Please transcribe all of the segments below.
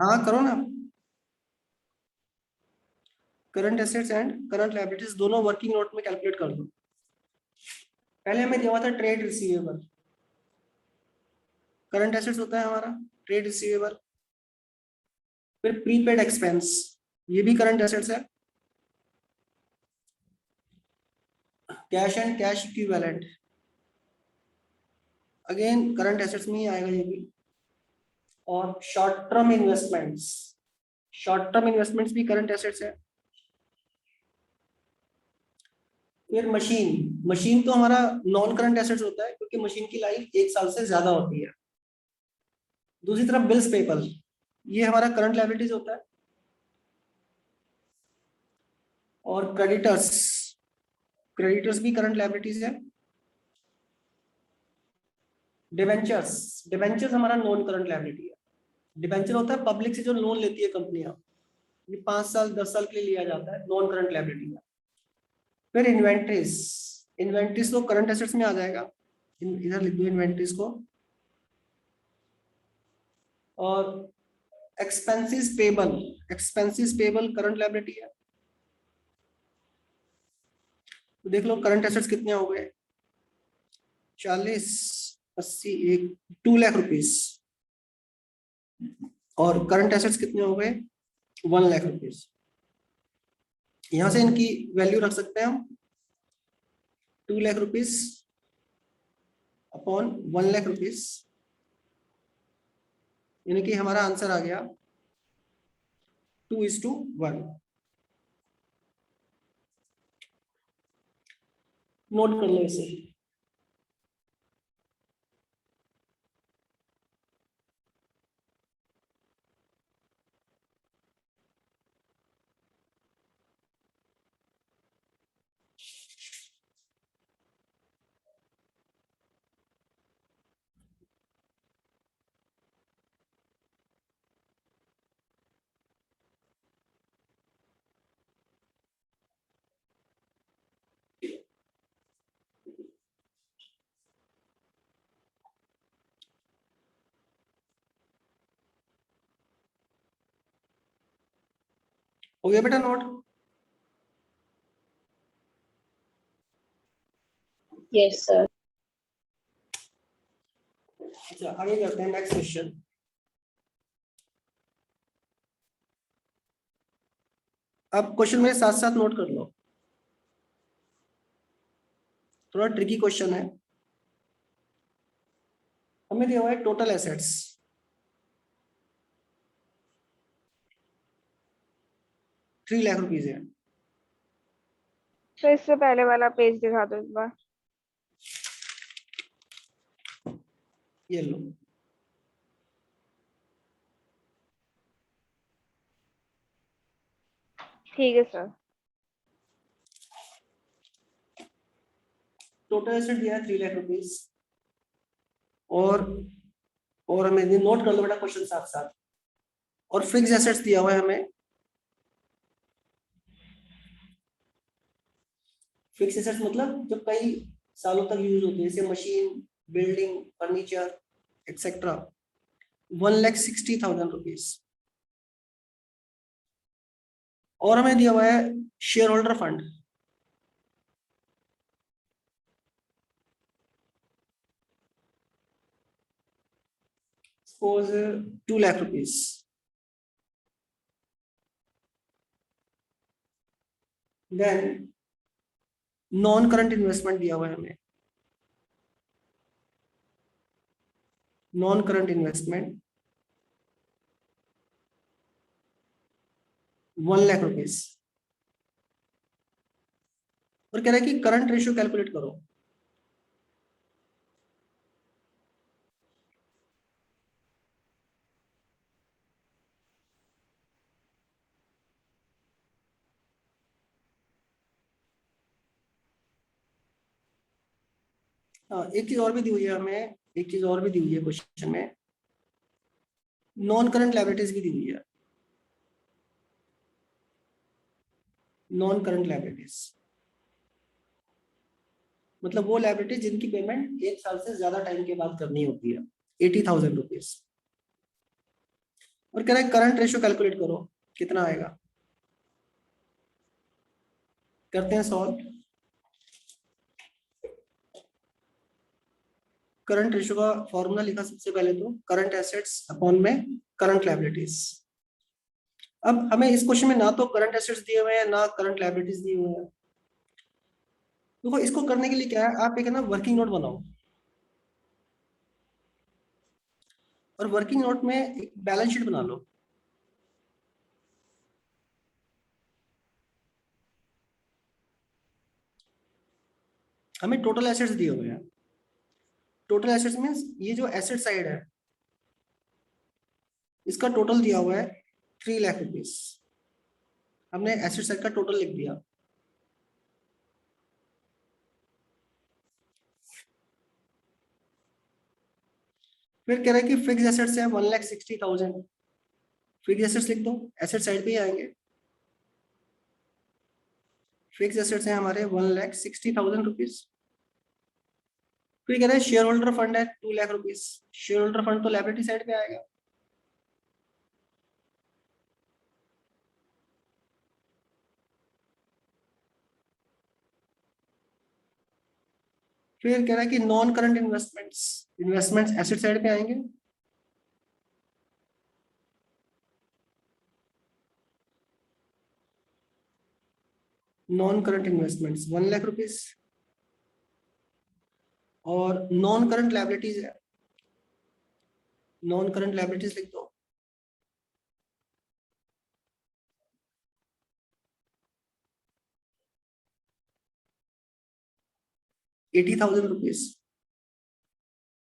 हाँ करो ना। Current assets and current liabilities दोनों वर्किंग नोट में कैलकुलेट कर दो। पहले हमें दिया हुआ था ट्रेड रिसीवेबल। करंट एसेट्स होता है हमारा ट्रेड रिसीवेबल। फिर प्रीपेड एक्सपेंस, ये भी करंट एसेट्स है। Cash and cash equivalent, again current assets में ही आएगा ये भी। और short term investments, short term investments भी करंट एसेट्स है। फिर मशीन, मशीन तो हमारा नॉन करंट एसेट्स होता है क्योंकि मशीन की लाइफ 1 साल से ज्यादा होती है। दूसरी तरफ बिल्स पेबल, ये हमारा करंट लायबिलिटीज होता है। और क्रेडिटर्स, क्रेडिटर्स भी करंट लायबिलिटीज है। डिबेंचर्स, डिबेंचर्स हमारा नॉन करंट लायबिलिटी है। डिबेंचर होता है पब्लिक से जो लोन लेती है कंपनियां, ये 5 साल 10 साल के लिए लिया जाता है, नॉन करंट लायबिलिटी है। फिर इन्वेंट्रीज, इन्वेंट्रीज तो करंट एसेट्स में आ जाएगा, इधर लिख दो इन्वेंट्रीज को। और expenses payable, expenses payable current liability है। तो देख लो करंट एसेट्स कितने हो गए, 40 80 एक 2 लाख रुपीस। और करंट एसेट्स कितने हो गए 1 लाख रुपीस। यहां से इनकी वैल्यू रख सकते हैं हम, 2 lakh rupees upon 1 lakh rupees, यानी कि हमारा आंसर आ गया 2:1। नोट कर लो इसे। हो गया बेटा नोट? Yes sir. अच्छा आगे करते हैं नेक्स्ट क्वेश्चन। अब क्वेश्चन मेरे साथ साथ नोट कर लो, थोड़ा ट्रिकी क्वेश्चन है। हमें दिया हुआ है टोटल एसेट्स 3 लाख रुपीज है। तो इससे पहले वाला पेज दिखा दो एक बार। ये लो, ठीक है सर। टोटल एसेट दिया है 3 लाख रुपीज। और हमें नोट कर लो बेटा क्वेश्चन साथ साथ। और फिक्स एसेट्स दिया हुआ है हमें। फिक्स एसेट्स मतलब जो कई सालों तक यूज होती है, जैसे machine, building, furniture etcetera. 1,60,000 rupees. और हमें दिया हुआ है share holder fund, suppose 2 lakh rupees. Then non current investment दिया हुआ है हमें, non current investment 1 lakh rupees. और कह रहा है कि करंट रेशियो कैलकुलेट करो। हाँ एक चीज और भी दी हुई है हमें, एक चीज और भी दी हुई है क्वेश्चन में, नॉन करंट लायबिलिटीज भी दी हुई है। नॉन करंट लायबिलिटीज मतलब वो लायबिलिटीज जिनकी पेमेंट 1 साल से ज्यादा टाइम के बाद करनी होती है, 80,000 रुपीज। और कह रहा है करंट रेशियो कैलकुलेट करो, कितना आएगा। करते हैं सॉल्व। करंट रेशियो का फॉर्मूला लिखा सबसे पहले तो करंट एसेट्स अपॉन में करंट लायबिलिटीज। अब हमें इस क्वेश्चन में ना तो करंट एसेट्स दिए हुए हैं ना करंट लायबिलिटीज दिए हुए हैं। देखो इसको करने के लिए क्या है, आप एक है ना वर्किंग नोट बनाओ, और वर्किंग नोट में एक बैलेंस शीट बना लो। हमें टोटल एसेट्स दिए हुए हैं। टोटल एसेट्स मींस ये जो एसेट साइड है इसका टोटल दिया हुआ है 3 लाख रुपीज। हमने एसेट साइड का टोटल लिख दिया। फिर कह रहा है कि फिक्स एसेट्स है 1,60,000। फिक्स एसेट्स लिख दो, एसेट साइड पे ही आएंगे। फिक्स एसेट्स हैं हमारे 1,60,000 रुपीज। फिर कह रहे हैं शेयर होल्डर फंड है 2 lakh rupees. Share holder fund तो लायबिलिटी साइड पे आएगा। फिर कह रहा है कि non current investments, investments asset side पे आएंगे। Non current investments 1 lakh rupees. और नॉन करंट लायबिलिटीज है, नॉन करंट लायबिलिटीज लिख दो। 80,000 रुपीज।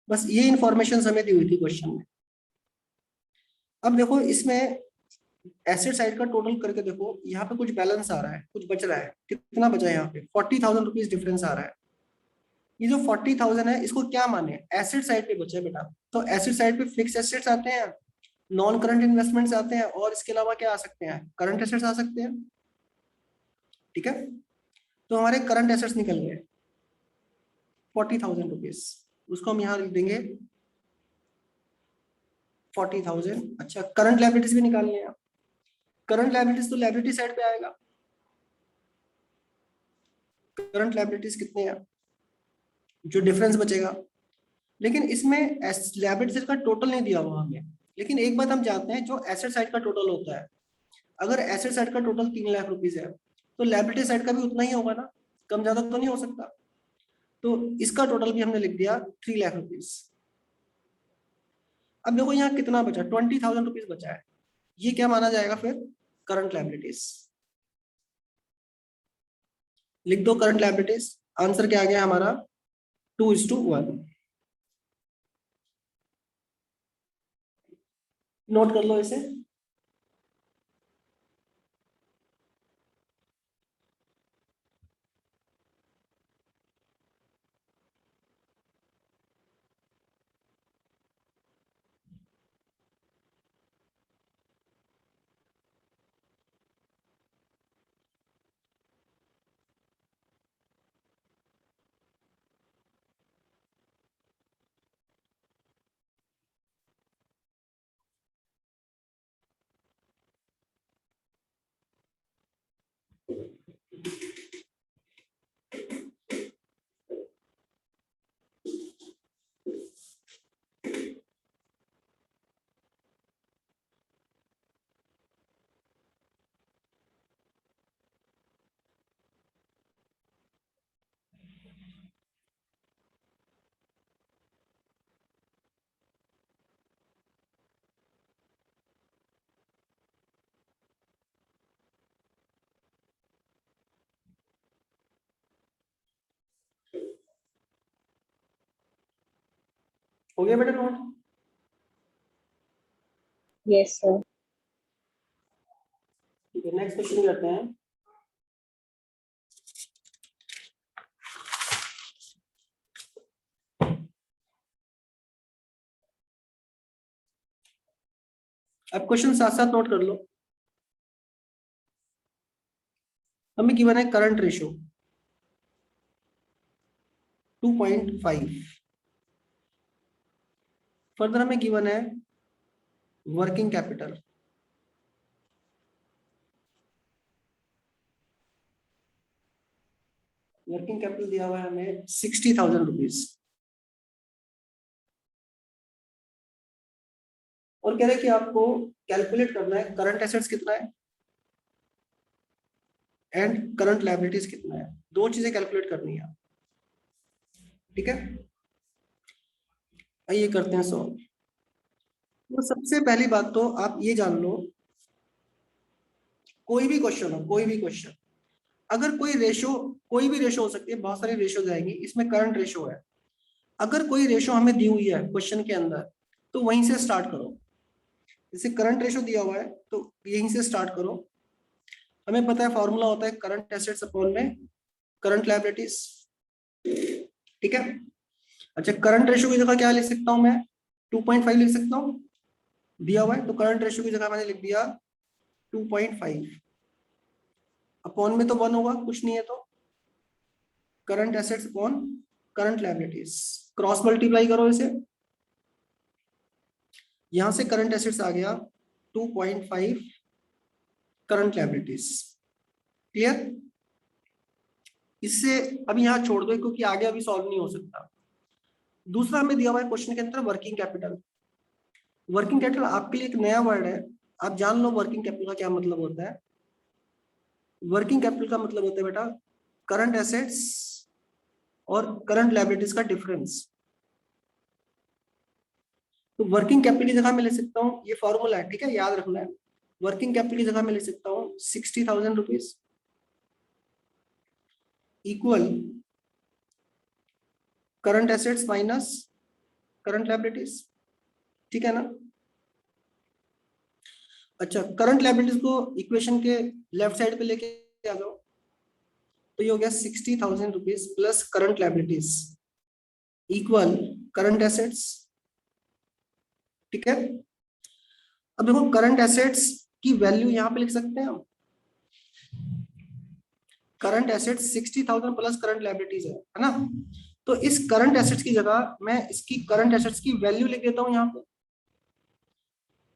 बस ये इंफॉर्मेशन हमें दी हुई थी क्वेश्चन में। अब देखो इसमें एसेट साइड का टोटल करके देखो, यहाँ पे कुछ बैलेंस आ रहा है, कुछ बच रहा है। कितना बचा है यहाँ पे? 40,000 रुपीज डिफरेंस आ रहा है। ये जो 40,000 है इसको क्या माने, एसेट साइड पे बचे बेटा। तो एसेट साइड पे फिक्स एसेट्स आते हैं, नॉन करंट इन्वेस्टमेंट्स आते हैं, और इसके अलावा क्या आ सकते हैं, करंट एसेट्स आ सकते हैं। ठीक है, तो हमारे करंट एसेट्स निकल गए 40,000 रुपीज। उसको हम यहाँ लिख देंगे 40,000। अच्छा, करंट लायबिलिटीज भी निकालनी है। करंट लायबिलिटीज तो लायबिलिटी साइड पे आएगा। करंट लायबिलिटीज कितने हैं, जो डिफरेंस बचेगा। लेकिन इसमें लायबिलिटीज का टोटल नहीं दिया हुआ हमें। लेकिन एक बात हम जानते हैं, जो एसेट साइड का टोटल होता है, अगर एसेट साइड का टोटल 3 लाख रुपीज है तो लायबिलिटी साइड का भी उतना ही होगा ना, कम ज्यादा तो नहीं हो सकता। तो इसका टोटल भी हमने लिख दिया 3 लाख रुपीज। अब देखो यहाँ कितना बचा, 20,000 रुपीज बचा है। ये क्या माना जाएगा फिर, करंट लायबिलिटीज। लिख दो करंट लायबिलिटीज। आंसर क्या आ गया हमारा, 2:1। नोट कर लो इसे। हो गया बेटा नोट। Yes sir. ठीक है, नेक्स्ट क्वेश्चन करते हैं। अब क्वेश्चन साथ साथ नोट कर लो। हमें गिवन है करंट रेशियो 2.5। फर्दर हमें गिवन है वर्किंग कैपिटल, वर्किंग कैपिटल दिया हुआ है हमें 60,000 रुपीज, और कह रहे हैं कि आपको कैलकुलेट करना है करंट एसेट्स कितना है एंड करंट लायबिलिटीज कितना है, दो चीजें कैलकुलेट करनी है। ठीक है, आइए करते हैं सॉल्व। तो सबसे पहली बात तो आप ये जान लो, कोई भी क्वेश्चन हो, कोई भी क्वेश्चन, अगर कोई रेशो, कोई भी रेशो हो सकती है, बहुत सारी रेशो जाएंगी, इसमें करंट रेशो है, अगर कोई रेशो हमें दी हुई है क्वेश्चन के अंदर तो वहीं से स्टार्ट करो। जैसे करंट रेशो दिया हुआ है तो यहीं से स्टार्ट करो। हमें पता है फॉर्मूला होता है करंट एसेट्स अपॉन में करंट लायबिलिटीज। ठीक है, अच्छा करंट रेशो की जगह क्या लिख सकता हूं मैं, 2.5 लिख सकता हूं, दिया हुआ है तो करंट रेशो की जगह मैंने लिख दिया 2.5, अपॉन में तो 1 होगा, कुछ नहीं है तो current assets upon current liabilities, cross multiply करो इसे, यहां से करंट एसेट्स आ गया 2.5 करंट लायबिलिटीज। क्लियर, इससे अभी यहां छोड़ दो क्योंकि आगे अभी सॉल्व नहीं हो सकता। दूसरा हमें दिया हुआ है क्वेश्चन के अंदर वर्किंग कैपिटल। वर्किंग कैपिटल आपके लिए एक नया वर्ड है, आप जान लो वर्किंग कैपिटल का क्या मतलब होता है। वर्किंग कैपिटल का मतलब होता है बेटा करंट एसेट्स और करंट लायबिलिटीज का डिफरेंस। तो वर्किंग कैपिटल की जगह मैं ले सकता हूँ, ये फॉर्मूला है, ठीक है, याद रखना है। वर्किंग कैपिटल की जगह मैं ले सकता हूँ 60,000 rupees equal current assets minus current liabilities. ठीक है ना। अच्छा करंट लायबिलिटीज को इक्वेशन के लेफ्ट साइड पे लेके आ जाओ, तो ये हो गया 60,000 rupees plus current liabilities equal current assets. ठीक है, अब देखो करंट एसेट्स की वैल्यू यहां पे लिख सकते हैं हम, current assets 60,000 plus current liabilities है ना। तो इस करंट एसेट्स की जगह मैं इसकी करंट एसेट्स की वैल्यू लिख देता हूं यहाँ पे,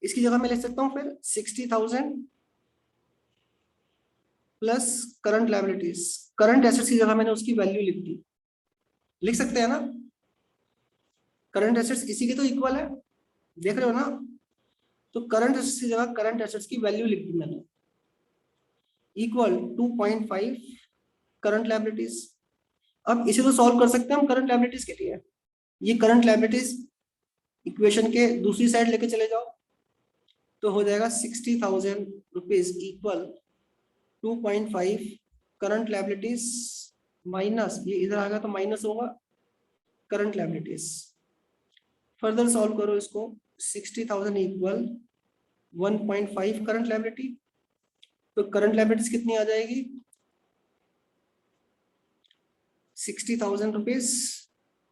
इसकी जगह मैं लिख सकता हूँ फिर 60,000 plus current liabilities, current assets की जगह मैंने उसकी वैल्यू लिख दी, लिख सकते हैं ना। करंट एसेट्स इसी के तो इक्वल है, देख रहे हो ना। तो करंट एसेट्स की जगह करंट एसेट्स की वैल्यू लिख दी मैंने, इक्वल 2.5 करंट लायबिलिटीज। अब इसे तो सॉल्व कर सकते हैं हम करंट लायबिलिटीज के लिए, ये करंट लायबिलिटीज इक्वेशन के दूसरी साइड लेके चले जाओ, तो हो जाएगा 60,000 rupees equal 2.5 current liabilities minus, ये इधर आएगा तो माइनस होगा करंट लायबिलिटीज। फर्दर सॉल्व करो इसको, 60,000 इक्वल 1.5 करंट लायबिलिटी, तो करंट लायबिलिटीज कितनी आ जाएगी 60,000 रुपीज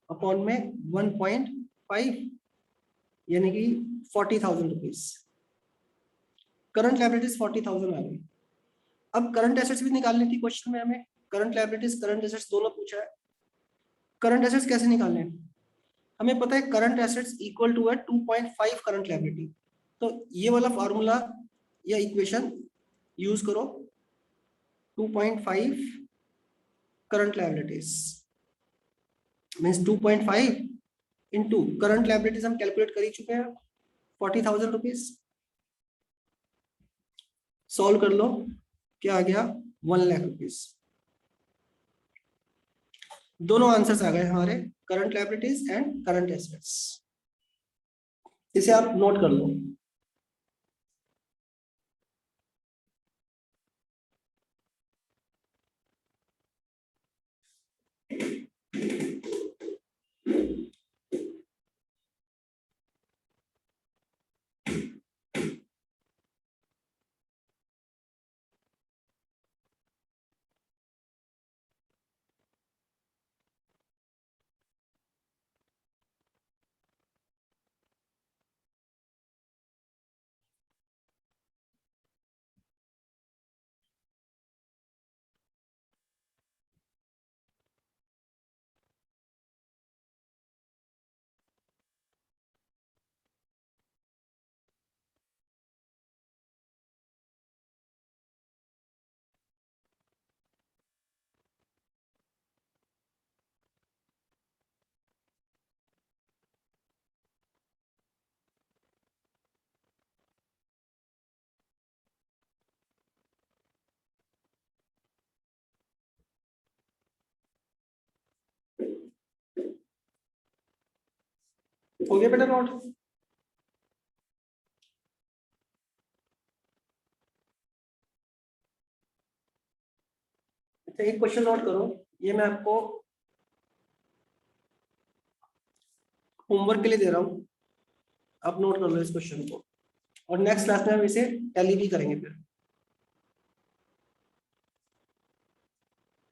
अपॉन में 1.5 यानी कि 40,000 रुपीज। करंट लायबिलिटीज 40,000 आ गई। अब करंट एसेट्स भी निकालनी थी क्वेश्चन में हमें, करंट लायबिलिटीज करंट एसेट्स दोनों पूछा है। करंट एसेट्स कैसे निकालने हैं, हमें पता है करंट एसेट्स इक्वल टू है 2.5 करंट लायबिलिटी, तो ये वाला फॉर्मूला या इक्वेशन यूज करो, 2.5 current liabilities means 2.5 into current liabilities हम कैलकुलेट कर ही चुके हैं 40,000 रुपीज। सॉल्व कर लो, क्या आ गया 1,00,000 रुपीज। दोनों आंसर्स आ गए हमारे, current liabilities and current assets. इसे आप नोट कर लो। हो गया बेटा नोट? अच्छा एक क्वेश्चन नोट करो, ये मैं आपको होमवर्क के लिए दे रहा हूँ, आप नोट कर लो इस क्वेश्चन को, और नेक्स्ट क्लास में हम इसे टैली भी करेंगे फिर।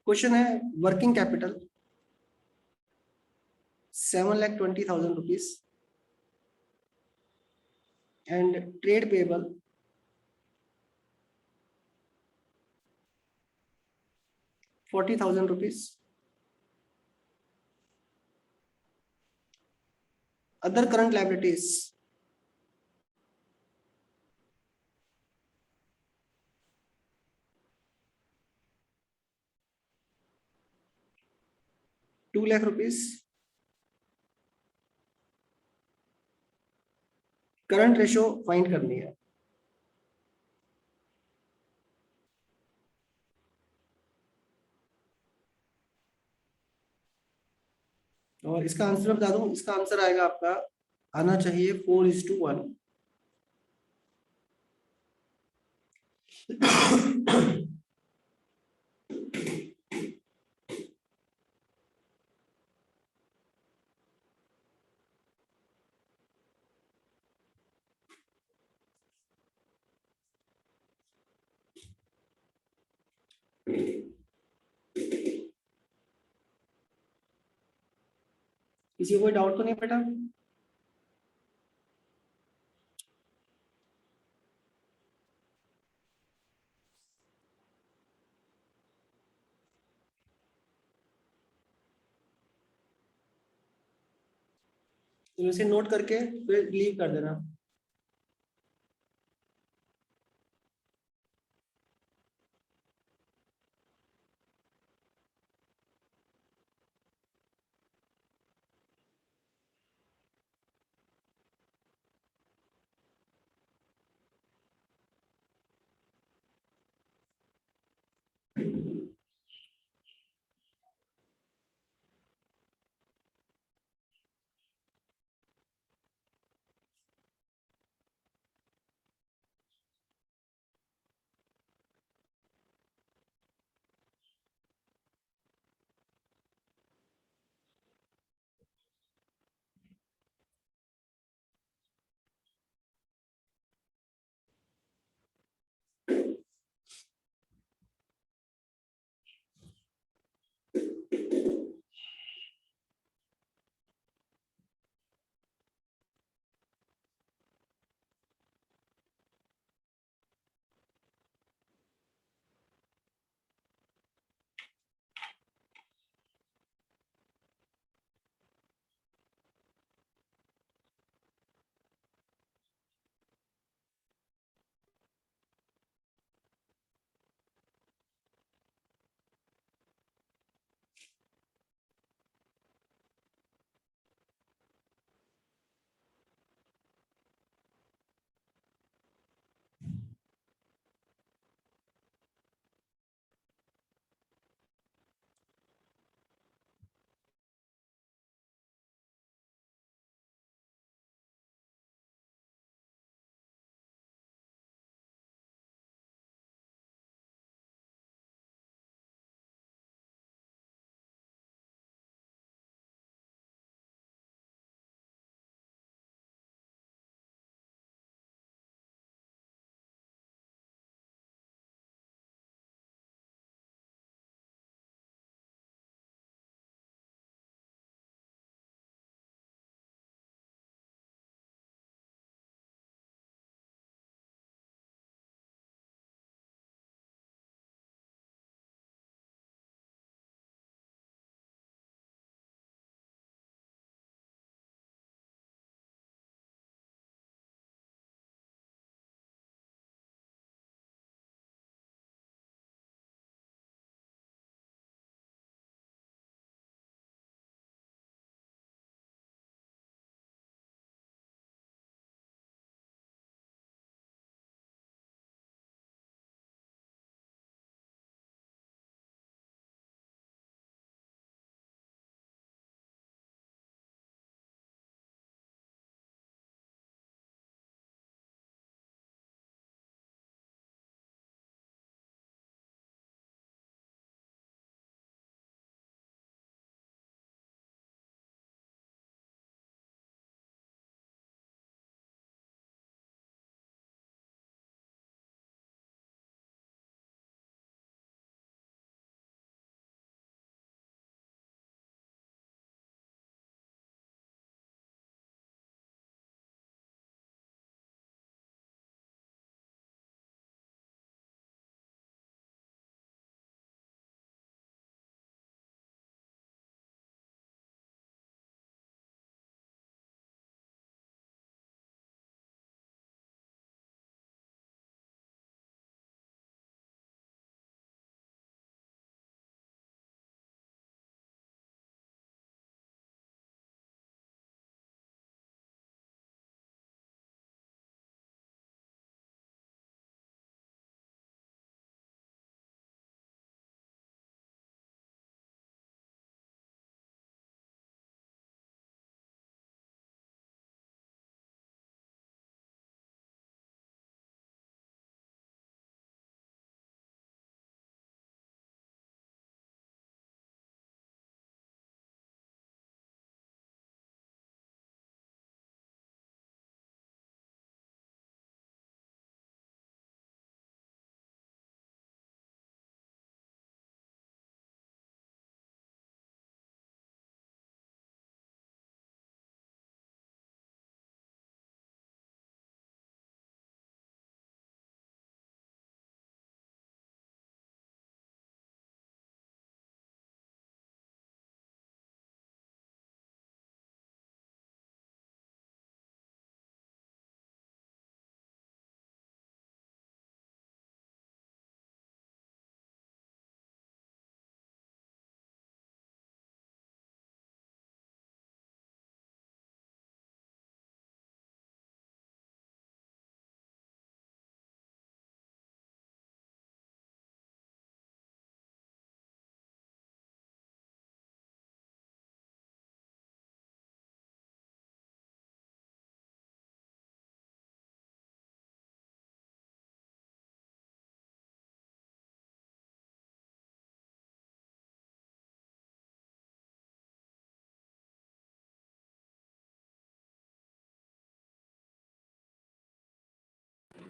क्वेश्चन है working capital 7,20,000 rupees and trade payable 40,000 rupees, other current liabilities 2 lakh rupees, current ratio find करनी है। और इसका आंसर बता दूं, इसका आंसर आएगा आपका, आना चाहिए 4:1। किसी को कोई डाउट तो नहीं बेटा? तो इसे नोट करके फिर लीव कर देना।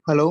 हेलो।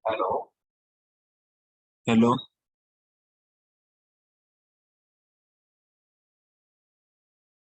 हेलो। हेलो।